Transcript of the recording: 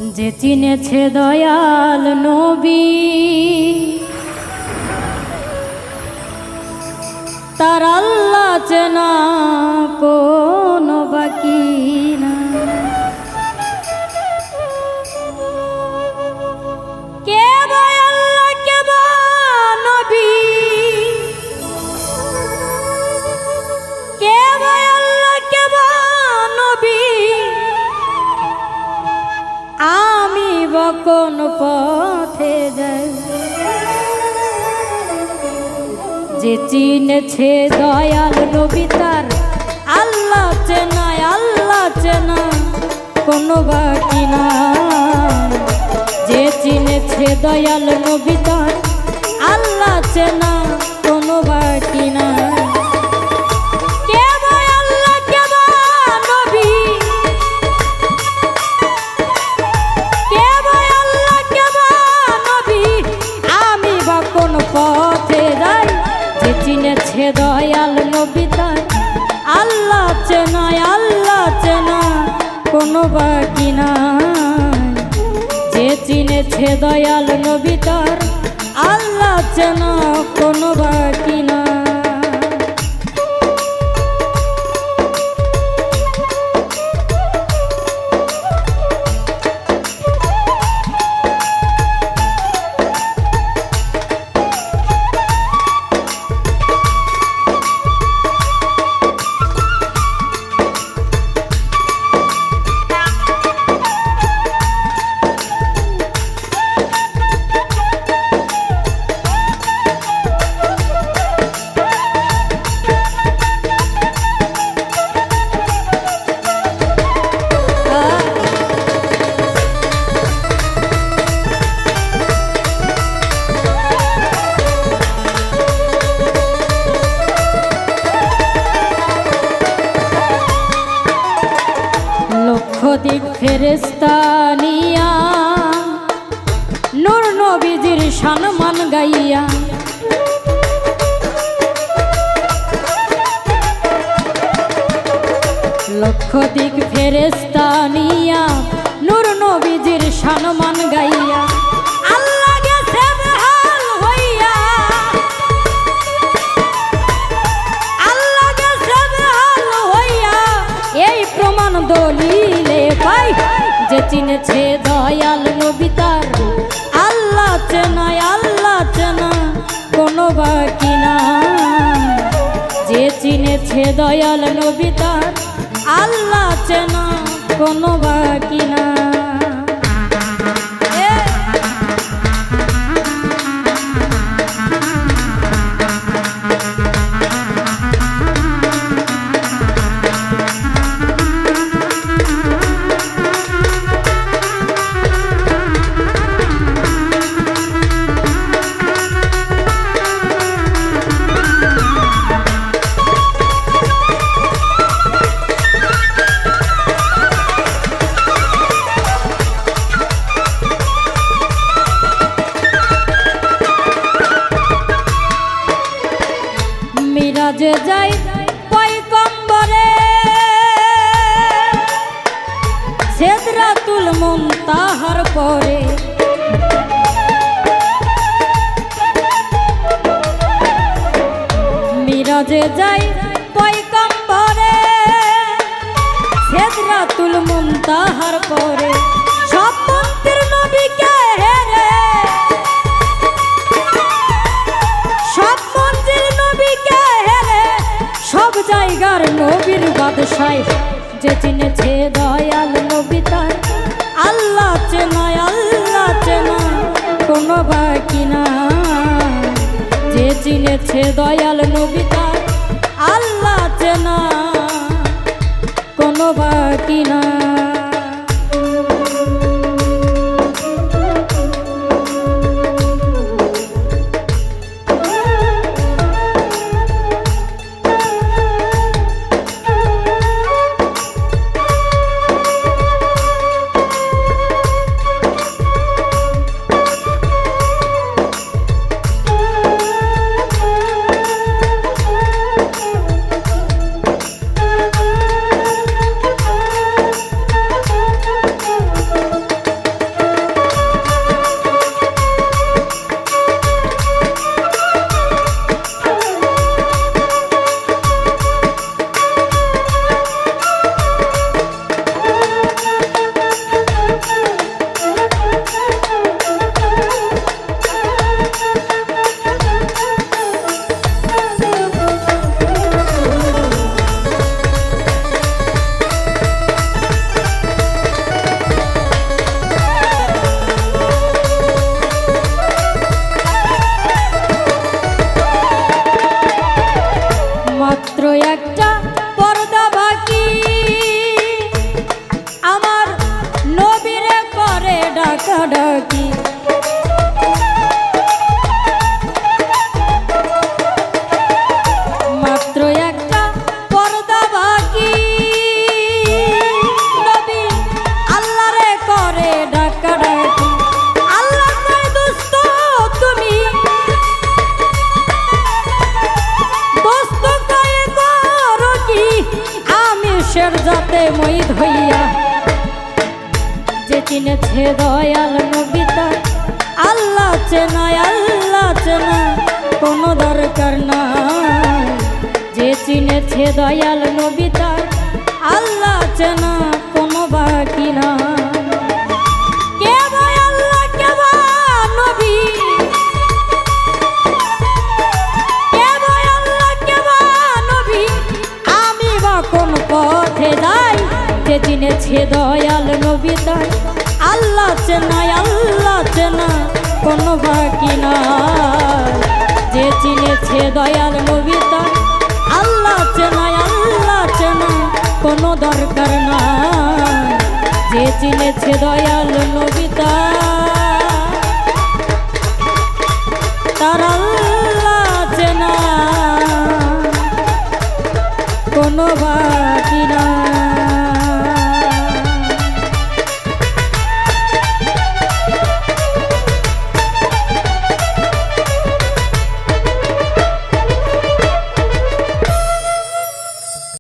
যে চিনেছে দয়াল নবী তার আল্লাহ চেনা কোনো বাকি না। কে বা আল্লাহ কে বা নবী, কে বা আল্লাহ কে বা নবী, আমি বা কোন পথে যাই। যে চিনেছে দয়াল নবী তার আল্লাহ চেনা, আল্লাহ চেনা কোনো বাকি না। যে চিনেছে দয়াল নবী তার আল্লাহ চেনা কোনো বাকি না। চিনেছে দয়াল নবী তার আল্লাহ চেনা, আল্লাহ চেনা কোনো বাকি না। যে চিনেছে দয়াল নবী তার আল্লাহ চেনা কোনো বাকি না। দিক ফেরেশতা নিয়া নূর নবীজির সম্মান গাইয়া, লক্ষ দিক ফেরেশতা নিয়া নূর নবীজির সম্মান গাইয়া, আল্লাহ গেছে বেহাল হইয়া, আল্লাহ গেছে বেহাল হইয়া, এই প্রমাণ দলিলে পাই। যে চিনেছে দয়াল নবী তার আল্লাহ চেনা, আল্লাহ চেনা কোনো বাকি না। যে চিনেছে দয়াল নবী তার আল্লাহ চেনা কোনো বাকি না। মিরাজে যাই পয়গম্বরে সিদরাতুল মুনতাহার পরে, মিরাজে যাই পয়গম্বরে সিদরাতুল মুনতাহার পরে, সব মন্ত্রীর নবীকে হেরে, সব মন্ত্রীর নবীকে হেরে, সব জায়গার নবীর বাদশাহ। যে চিনেছে দয়াল নবী তার আল্লাহ চেনা, আল্লাহ চেনা কোনো বাকি না। যে চিনেছে দয়াল নবী তার আল্লাহ চেনা কোনো বাকি না। ডাকি। মাত্র একটা পর্দা বাকি, নবী আল্লাহরে করে ডাকা ডাকি। আল্লাহ কয় দোস্ত তুমি, দোস্ত কয় করো কি, আমি শের যাতে মই ধইয়া। যে চিনেছে দয়াল নবী তার আল্লাহ চেনা, আল্লাহ চেনা কোনো দরকার নাই। যে চিনেছে দয়াল নবী তার আল্লাহ চেনা কোনো বাকি না। কে ভাই আল্লাহ, কে বা নবী, কে ভাই আল্লাহ, কে বা নবী, আমি বা কোন পথে যাই। যে চিনেছে দয়াল নবী তার আল্লাহ চেনা, আল্লাহ চেনা কোনো বাকি না। যে চিনেছে দয়াল নবী তার আল্লাহ চেনা, আল্লাহ চেনা কোনো দরকার না। যে চিনেছে দয়াল নবী তার আল্লাহ চেনা কোনো বাকি না।